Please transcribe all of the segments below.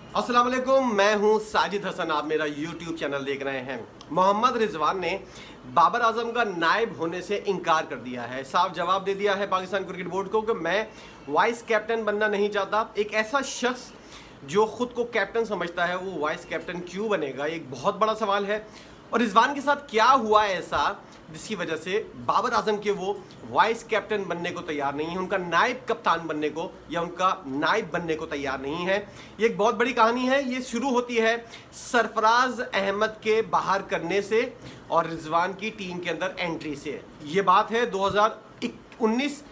अस्सलाम वालेकुम, मैं हूं साजिद हसन। आप मेरा YouTube चैनल देख रहे हैं। मोहम्मद रिजवान ने बाबर आजम का नायब होने से इनकार कर दिया है। साफ जवाब दे दिया है पाकिस्तान क्रिकेट बोर्ड को कि मैं वाइस कैप्टन बनना नहीं चाहता। एक ऐसा शख्स जो खुद को कैप्टन समझता है वो वाइस कैप्टन क्यों बनेगा, एक बहुत बड़ा सवाल है। और रिजवान के साथ क्या हुआ ऐसा जिसकी वजह से बाबर आजम के वो वाइस कैप्टन बनने को तैयार नहीं है, उनका नायब कप्तान बनने को या उनका नायब बनने को तैयार नहीं है। ये एक बहुत बड़ी कहानी है। ये शुरू होती है सरफराज अहमद के बाहर करने से और रिजवान की टीम के अंदर एंट्री से। ये बात है 2019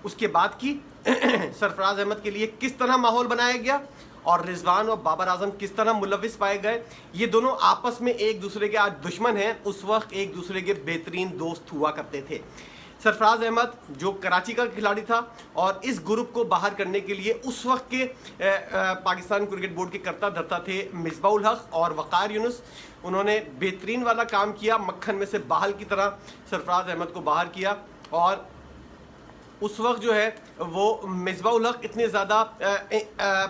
उसके बाद की। सरफराज अहमद के लिए किस तरह माहौल बनाया गया और रिजवान और बाबर आजम किस तरह मुलविस पाए गए। ये दोनों आपस में एक दूसरे के आज दुश्मन हैं, उस वक्त एक दूसरे के बेहतरीन दोस्त हुआ करते थे। सरफराज अहमद जो कराची का खिलाड़ी था और इस ग्रुप को बाहर करने के लिए उस वक्त के पाकिस्तान क्रिकेट बोर्ड के कर्ता धर्ता थे मिसबाउल हक और वकार यूनुस। उन्होंने बेहतरीन वाला काम किया, मक्खन में से बाल की तरह सरफराज अहमद को बाहर किया। और उस वक्त जो है वो मिसबाउल हक इतने ज़्यादा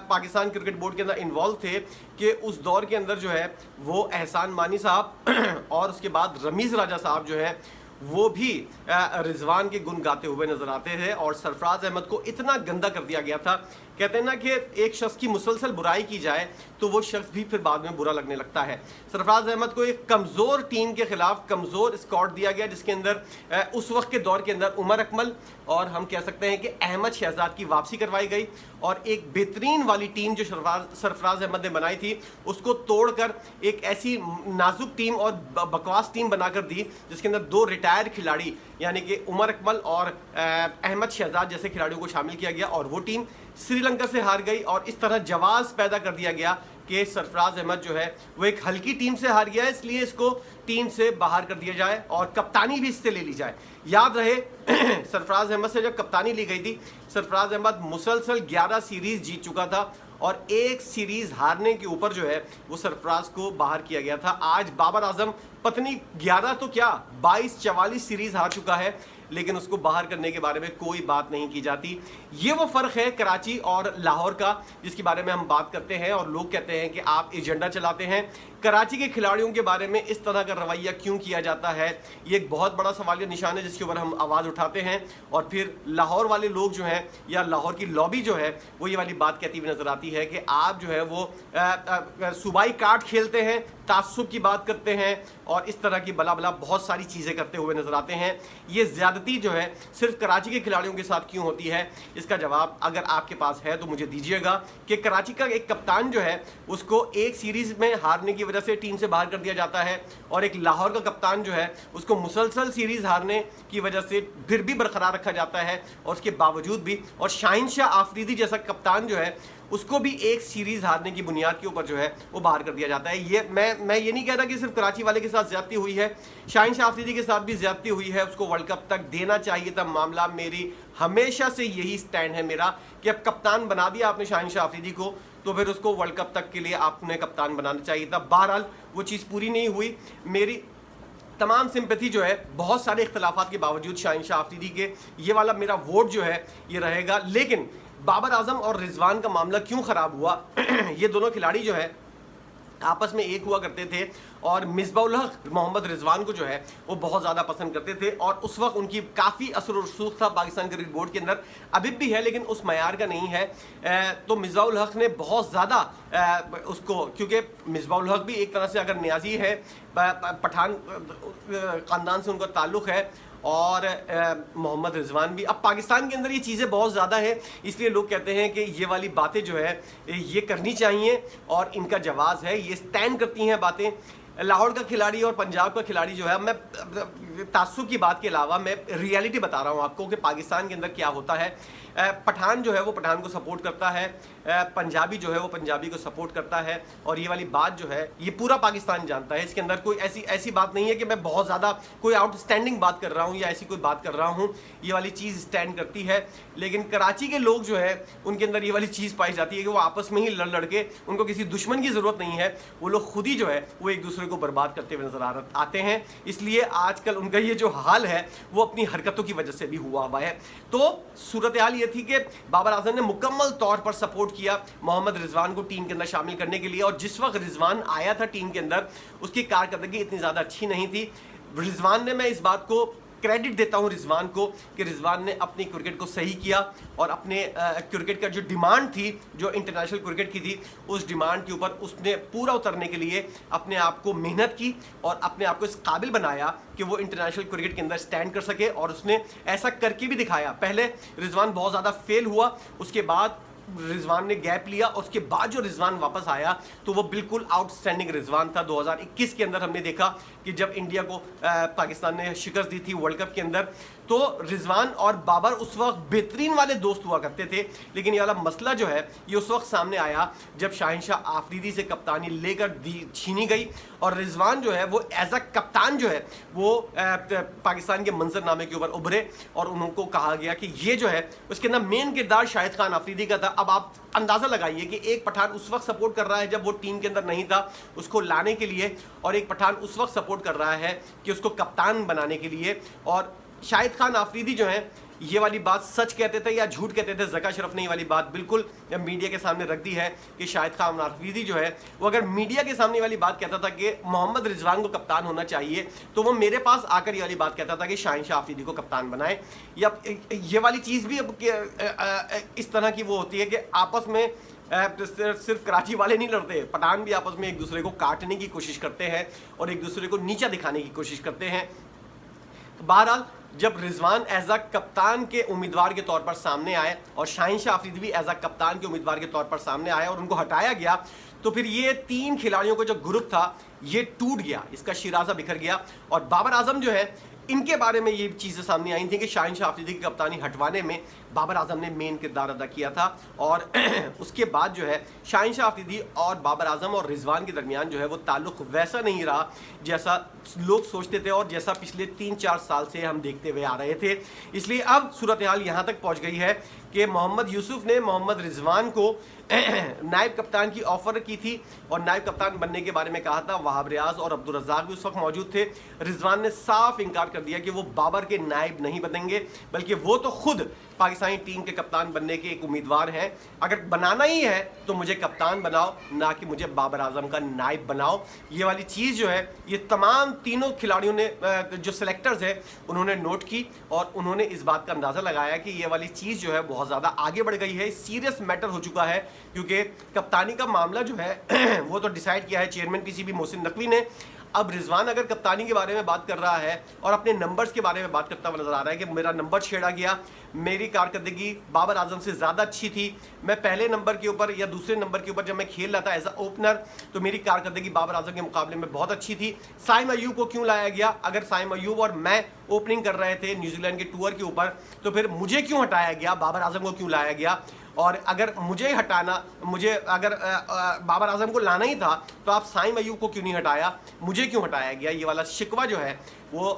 पाकिस्तान क्रिकेट बोर्ड के अंदर इन्वॉल्व थे कि उस दौर के अंदर जो है वो एहसान मानी साहब और उसके बाद रमीज़ राजा साहब जो है वो भी रिजवान के गुण गाते हुए नजर आते थे। और सरफराज अहमद को इतना गंदा कर दिया गया था, कहते हैं ना कि एक शख्स की मुसलसल बुराई की जाए तो वो शख्स भी फिर बाद में बुरा लगने लगता है। सरफराज अहमद को एक कमज़ोर टीम के खिलाफ कमज़ोर स्क्वाड दिया गया जिसके अंदर उस वक्त के दौर के अंदर उमर अकमल और हम कह सकते हैं कि अहमद शहजाद की वापसी करवाई गई और एक बेहतरीन वाली टीम जो सरफराज अहमद ने बनाई थी उसको तोड़कर एक ऐसी नाजुक टीम और बकवास टीम बनाकर दी जिसके अंदर दो रिटायर्ड खिलाड़ी यानी कि उमर अकमल और अहमद शहजाद जैसे खिलाड़ियों को शामिल किया गया और वो टीम श्रीलंका से हार गई। और इस तरह जवाब पैदा कर दिया गया कि सरफराज अहमद जो है वो एक हल्की टीम से हार गया है, इसलिए इसको टीम से बाहर कर दिया जाए और कप्तानी भी इससे ले ली जाए। याद रहे सरफराज अहमद से जब कप्तानी ली गई थी, सरफराज अहमद मुसलसल 11 सीरीज जीत चुका था और एक सीरीज हारने के ऊपर जो है वो सरफराज को बाहर किया गया था। आज बाबर आजम पत्नी 11 तो क्या 22-44 सीरीज हार चुका है, लेकिन उसको बाहर करने के बारे में कोई बात नहीं की जाती। ये वो फ़र्क है कराची और लाहौर का जिसके बारे में हम बात करते हैं और लोग कहते हैं कि आप एजेंडा चलाते हैं। कराची के खिलाड़ियों के बारे में इस तरह का रवैया क्यों किया जाता है, ये एक बहुत बड़ा सवालिया निशान है जिसके ऊपर हम आवाज़ उठाते हैं। और फिर लाहौर वाले लोग जो हैं या लाहौर की लॉबी जो है वो ये वाली बात कहती हुई नज़र आती है कि आप जो है वो सूबाई कार्ड खेलते हैं, तासुब की बात करते हैं और इस तरह की बला बला बहुत सारी चीज़ें करते हुए नज़र आते हैं। ये ज़्यादती जो है सिर्फ कराची के खिलाड़ियों के साथ क्यों होती है, इसका जवाब अगर आपके पास है तो मुझे दीजिएगा। कि कराची का एक कप्तान जो है उसको एक सीरीज़ में हारने की वजह से टीम से बाहर कर दिया जाता है और एक लाहौर का कप्तान जो है उसको मुसलसल सीरीज़ हारने की वजह से फिर भी बरकरार रखा जाता है और उसके बावजूद भी। और शाहीन शाह आफरीदी जैसा कप्तान जो है उसको भी एक सीरीज़ हारने की बुनियाद के ऊपर जो है वो बाहर कर दिया जाता है। ये मैं ये नहीं कहता कि सिर्फ कराची वाले के साथ ज़्यादती हुई है, शाहीन शाह आफरीदी के साथ भी ज़्यादती हुई है। उसको वर्ल्ड कप तक देना चाहिए था मामला। मेरी हमेशा से यही स्टैंड है मेरा कि अब कप्तान बना दिया आपने शाहीन शाह आफरीदी को तो फिर उसको वर्ल्ड कप तक के लिए आपने कप्तान बनाना चाहिए था। बहरहाल वो चीज़ पूरी नहीं हुई। मेरी तमाम सिंपैथी जो है बहुत सारे इख्तलाफात के बावजूद शाहीन शाह आफरीदी के ये वाला मेरा वोट जो है ये रहेगा। लेकिन बाबर आजम और रिजवान का मामला क्यों ख़राब हुआ ये दोनों खिलाड़ी जो है आपस में एक हुआ करते थे और मिसबाउल हक मोहम्मद रिजवान को जो है वो बहुत ज़्यादा पसंद करते थे और उस वक्त उनकी काफ़ी असर रसूख था पाकिस्तान क्रिकेट बोर्ड के अंदर, अभी भी है लेकिन उस मयार का नहीं है। तो मिसबाउल हक ने बहुत ज़्यादा उसको, क्योंकि मिसबाउल हक भी एक तरह से अगर न्याजी है, पठान ख़ानदान से उनका ताल्लुक़ है और मोहम्मद रिजवान भी। अब पाकिस्तान के अंदर ये चीज़ें बहुत ज़्यादा है इसलिए लोग कहते हैं कि ये वाली बातें जो है ये करनी चाहिए और इनका जवाज़ है, ये स्टैंड करती हैं बातें। लाहौर का खिलाड़ी और पंजाब का खिलाड़ी जो है, मैं तासुब की बात के अलावा मैं रियलिटी बता रहा हूँ आपको कि पाकिस्तान के अंदर क्या होता है। पठान जो है वो पठान को सपोर्ट करता है, पंजाबी जो है वो पंजाबी को सपोर्ट करता है और ये वाली बात जो है ये पूरा पाकिस्तान जानता है। इसके अंदर कोई ऐसी बात नहीं है कि मैं बहुत ज़्यादा कोई आउटस्टैंडिंग बात कर रहा हूँ या ऐसी कोई बात कर रहा हूँ, ये वाली चीज़ स्टैंड करती है। लेकिन कराची के लोग जो है उनके अंदर ये वाली चीज़ पाई जाती है कि वो आपस में ही लड़ के, उनको किसी दुश्मन की ज़रूरत नहीं है, वो लोग खुद ही जो है वो एक दूसरे को बर्बाद करते हुए नजर आते हैं। इसलिए आजकल उनका ये जो हाल है वो अपनी हरकतों की वजह से भी हुआ है। तो सूरत हाल ये थी कि बाबर आजम ने मुकम्मल तौर पर सपोर्ट किया मोहम्मद रिजवान को टीम के अंदर शामिल करने के लिए, और जिस वक्त रिजवान आया था टीम के अंदर उसकी कारकर्दगी इतनी ज़्यादा अच्छी नहीं थी। रिजवान ने, मैं इस बात को क्रेडिट देता हूं रिजवान को कि रिजवान ने अपनी क्रिकेट को सही किया और अपने क्रिकेट का जो डिमांड थी, जो इंटरनेशनल क्रिकेट की थी, उस डिमांड के ऊपर उसने पूरा उतरने के लिए अपने आप को मेहनत की और अपने आप को इस काबिल बनाया कि वो इंटरनेशनल क्रिकेट के अंदर स्टैंड कर सके, और उसने ऐसा करके भी दिखाया। पहले रिजवान बहुत ज़्यादा फेल हुआ, उसके बाद रिजवान ने गैप लिया, और उसके बाद जो रिजवान वापस आया तो वो बिल्कुल आउटस्टैंडिंग रिजवान था। 2021 के अंदर हमने देखा कि जब इंडिया को पाकिस्तान ने शिकस्त दी थी वर्ल्ड कप के अंदर, तो रिजवान और बाबर उस वक्त बेहतरीन वाले दोस्त हुआ करते थे। लेकिन ये वाला मसला जो है ये उस वक्त सामने आया जब शाहिनशाह आफरीदी से कप्तानी लेकर छीनी गई, और रिजवान जो है वो एज अ कप्तान जो है वो पाकिस्तान के मंजरनामे के ऊपर उभरे, और उनको कहा गया कि ये जो है उसके अंदर मेन किरदार शाहिद खान आफरीदी का था। अब आप अंदाज़ा लगाइए कि एक पठान उस वक्त सपोर्ट कर रहा है जब वो टीम के अंदर नहीं था उसको लाने के लिए, और एक पठान उस वक्त सपोर्ट कर रहा है कि उसको कप्तान बनाने के लिए। और शाहिद खान आफरीदी जो है ये वाली बात सच कहते थे या झूठ कहते थे, ज़का अशरफ ने ये वाली बात बिल्कुल मीडिया के सामने रख दी है कि शाहिद खान आफरीदी जो है वो अगर मीडिया के सामने वाली बात कहता था कि मोहम्मद रिजवान को कप्तान होना चाहिए, तो वो मेरे पास आकर ये वाली बात कहता था कि शाहिनशाह आफरीदी को कप्तान बनाए। या ये वाली चीज़ भी अब इस तरह की वो होती है कि आपस में सिर्फ कराची वाले नहीं लड़ते, पठान भी आपस में एक दूसरे को काटने की कोशिश करते हैं और एक दूसरे को नीचा दिखाने की कोशिश करते हैं। बहरहाल जब रिजवान एज अ कप्तान के उम्मीदवार के तौर पर सामने आए और शाहिनशाह आफरीदी भी एज अ कप्तान के उम्मीदवार के तौर पर सामने आए और उनको हटाया गया, तो फिर ये 3 खिलाड़ियों का जो ग्रुप था ये टूट गया, इसका शिराजा बिखर गया। और बाबर आजम जो है इनके बारे में ये चीज़ें सामने आई थी कि शाहिनशाह आफरीदी की कप्तानी हटवाने में बाबर आजम ने मेन किरदार अदा किया था। और उसके बाद जो है शाहिनशाह आफरीदी और बाबर आजम और रिजवान के दरमियान जो है वो ताल्लुक़ वैसा नहीं रहा जैसा लोग सोचते थे और जैसा पिछले 3-4 साल से हम देखते हुए आ रहे थे। इसलिए अब सूरत हाल यहाँ तक पहुँच गई है कि मोहम्मद यूसुफ ने मोहम्मद रिजवान को नायब कप्तान की ऑफ़र की थी और नायब कप्तान बनने के बारे में कहा था। वहाब रियाज और अब्दुल रज़ाक भी उस वक्त मौजूद थे। रिजवान ने साफ इनकार कर दिया कि वो बाबर के नायब नहीं बनेंगे, बल्कि वो तो खुद पाकिस्तानी टीम के कप्तान बनने के एक उम्मीदवार हैं। अगर बनाना ही है तो मुझे कप्तान बनाओ, ना कि मुझे बाबर आजम का नायब बनाओ। ये वाली चीज़ जो है ये तमाम तीनों खिलाड़ियों ने, जो सेलेक्टर्स हैं, उन्होंने नोट की और उन्होंने इस बात का अंदाज़ा लगाया कि ये वाली चीज़ जो है बहुत ज़्यादा आगे बढ़ गई है, सीरियस मैटर हो चुका है। क्योंकि कप्तानी का मामला जो है वो तो डिसाइड किया है चेयरमैन पीसीबी मोहसिन नकवी ने। अब रिजवान अगर कप्तानी के बारे में बात कर रहा है और अपने नंबर्स के बारे में बात करता हुआ नजर आ रहा है कि मेरा नंबर छेड़ा गया, मेरी कारकर्दगी बाबर आजम से ज़्यादा अच्छी थी, मैं पहले नंबर के ऊपर या दूसरे नंबर के ऊपर जब मैं खेल रहा था एज अ ओपनर तो मेरी कारकर्दगी बाबर आजम के मुकाबले में बहुत अच्छी थी। साइम अयूब को क्यों लाया गया? अगर साइम अयूब और मैं ओपनिंग कर रहे थे न्यूजीलैंड के टूर के ऊपर तो फिर मुझे क्यों हटाया गया? बाबर आजम को क्यों लाया गया? और अगर मुझे हटाना, मुझे अगर बाबर आजम को लाना ही था तो आप साइम अयूब को क्यों नहीं हटाया? मुझे क्यों हटाया गया? ये वाला शिकवा जो है वो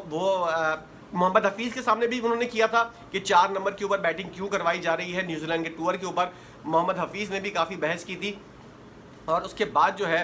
मोहम्मद हफीज़ के सामने भी उन्होंने किया था कि 4 नंबर के ऊपर बैटिंग क्यों करवाई जा रही है न्यूजीलैंड के टूर के ऊपर। मोहम्मद हफीज़ ने भी काफ़ी बहस की थी और उसके बाद जो है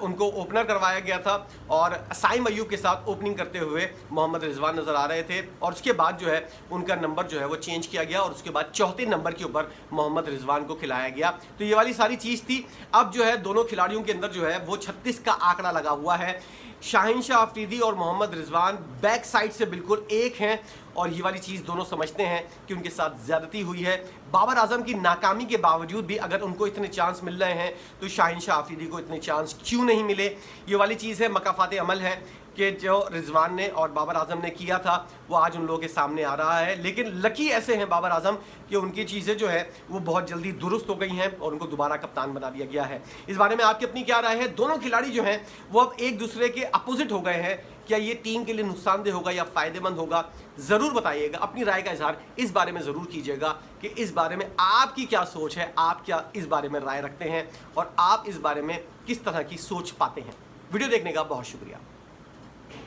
उनको ओपनर करवाया गया था और साइम अयूब के साथ ओपनिंग करते हुए मोहम्मद रिजवान नज़र आ रहे थे। और उसके बाद जो है उनका नंबर जो है वो चेंज किया गया और उसके बाद 4थे नंबर के ऊपर मोहम्मद रिजवान को खिलाया गया। तो ये वाली सारी चीज़ थी। अब जो है दोनों खिलाड़ियों के अंदर जो है वो 36 का आंकड़ा लगा हुआ है। शाहिनशाह आफरीदी और मोहम्मद रिजवान बैक साइड से बिल्कुल एक हैं और ये वाली चीज़ दोनों समझते हैं कि उनके साथ ज़्यादती हुई है। बाबर आजम की नाकामी के बावजूद भी अगर उनको इतने चांस मिल रहे हैं तो शाहिनशाह आफरीदी को इतने चांस क्यों नहीं मिले? ये वाली चीज़ है, मकाफात अमल है कि जो रिजवान ने और बाबर आजम ने किया था वो आज उन लोगों के सामने आ रहा है। लेकिन लकी ऐसे हैं बाबर आजम कि उनकी चीज़ें जो है वो बहुत जल्दी दुरुस्त हो गई हैं और उनको दोबारा कप्तान बना दिया गया है। इस बारे में आपकी अपनी क्या राय है? दोनों खिलाड़ी जो हैं वो अब एक दूसरे के अपोजिट हो गए हैं। क्या ये टीम के लिए नुकसानदेह होगा या फ़ायदेमंद होगा? ज़रूर बताइएगा, अपनी राय का इजहार इस बारे में ज़रूर कीजिएगा कि इस बारे में आपकी क्या सोच है, आप क्या इस बारे में राय रखते हैं और आप इस बारे में किस तरह की सोच पाते हैं। वीडियो देखने का बहुत शुक्रिया।